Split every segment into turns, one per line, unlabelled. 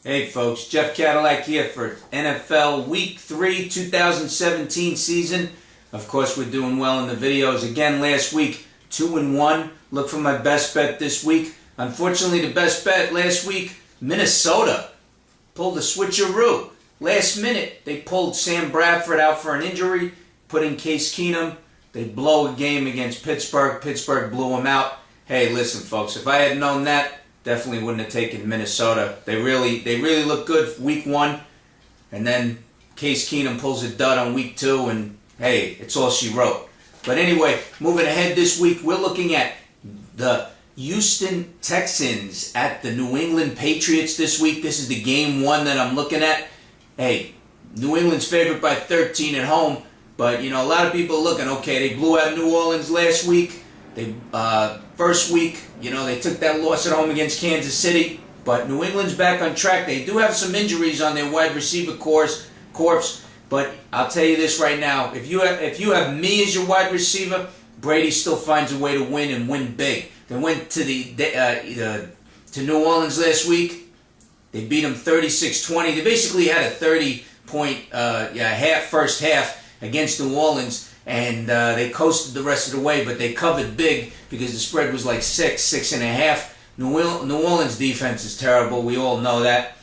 Hey folks, Jeff Cadillac here for NFL Week 3 2017 season. Of course, we're doing well in the videos. Again, last week, 2-1. Look for my best bet this week. Unfortunately, the best bet last week, Minnesota pulled a switcheroo. Last minute, they pulled Sam Bradford out for an injury, put in Case Keenum. They blow a game against Pittsburgh. Pittsburgh blew them out. Hey, listen, folks, if I had known that, definitely wouldn't have taken Minnesota. They really look good week 1, and then Case Keenum pulls a dud on week 2, and hey, it's all she wrote. But anyway, moving ahead this week, we're looking at the Houston Texans at the New England Patriots this week. This is the game 1 that I'm looking at. Hey, New England's favored by 13 at home, but you know, a lot of people are looking, okay, they blew out New Orleans last week. They first week, you know, they took that loss at home against Kansas City, but New England's back on track. They do have some injuries on their wide receiver corps, but I'll tell you this right now: if you have me as your wide receiver, Brady still finds a way to win and win big. They went to to New Orleans last week. They beat them 36-20. They basically had a 30-point first half against New Orleans. And they coasted the rest of the way, but they covered big because the spread was like 6.5. New Orleans defense is terrible. We all know that.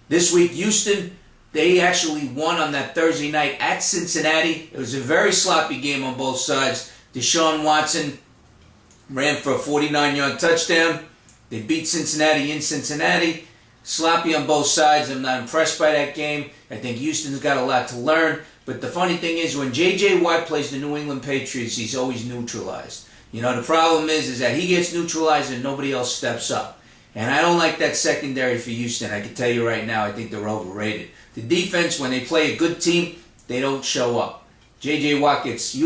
This week, Houston, they actually won on that Thursday night at Cincinnati. It was a very sloppy game on both sides. Deshaun Watson ran for a 49-yard touchdown. They beat Cincinnati in Cincinnati. Sloppy on both sides. I'm not impressed by that game. I think Houston's got a lot to learn. But the funny thing is, when J.J. Watt plays the New England Patriots, he's always neutralized. You know, the problem is that he gets neutralized and nobody else steps up. And I don't like that secondary for Houston. I can tell you right now, I think they're overrated. The defense, when they play a good team, they don't show up. J.J. Watt gets he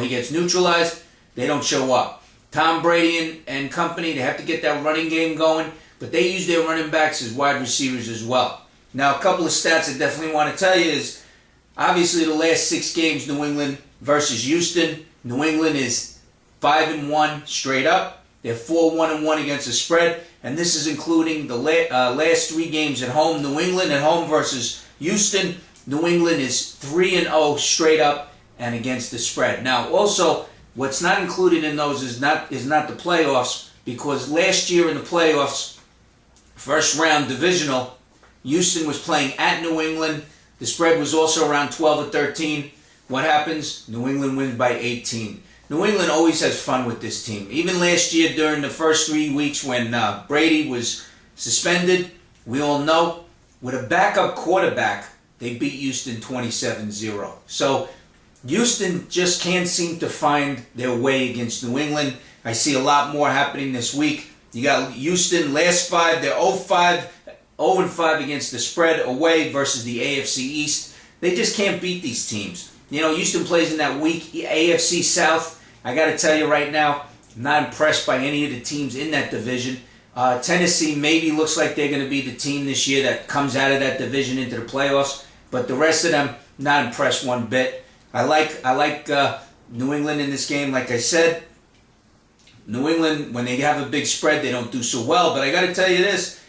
gets neutralized. They don't show up. Tom Brady and company, they have to get that running game going, but they use their running backs as wide receivers as well. Now, a couple of stats I definitely want to tell you is, obviously, the last 6 games, New England versus Houston. New England is 5-1 straight up. They're 4-1-1 against the spread, and this is including the last 3 games at home. New England at home versus Houston. New England is 3-0 straight up and against the spread. Now, also, what's not included in those is not the playoffs, because last year in the playoffs, first round divisional, Houston was playing at New England. The spread was also around 12 or 13. What happens? New England wins by 18. New England always has fun with this team. Even last year during the first 3 weeks when Brady was suspended, we all know, with a backup quarterback, they beat Houston 27-0. So Houston just can't seem to find their way against New England. I see a lot more happening this week. You got Houston, last 5, they're 0-5 against the spread away versus the AFC East. They just can't beat these teams. You know, Houston plays in that weak AFC South. I got to tell you right now, I'm not impressed by any of the teams in that division. Tennessee maybe looks like they're going to be the team this year that comes out of that division into the playoffs. But the rest of them, not impressed one bit. I like New England in this game. Like I said, New England, when they have a big spread, they don't do so well. But I got to tell you this.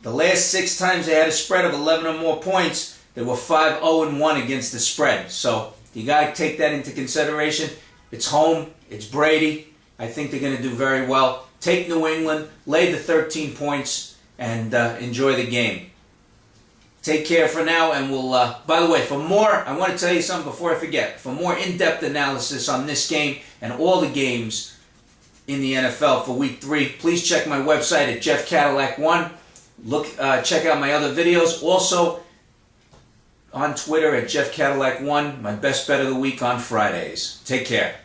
The last 6 times they had a spread of 11 or more points, they were 5-0-1 against the spread. So you got to take that into consideration. It's home. It's Brady. I think they're going to do very well. Take New England, lay the 13 points, and enjoy the game. Take care for now, and we'll... by the way, for more, I want to tell you something before I forget. For more in-depth analysis on this game and all the games in the NFL for Week 3, please check my website at Jeff Cadillac 1. Check out my other videos. Also on Twitter at Jeff Cadillac 1. My best bet of the week on Fridays. Take care.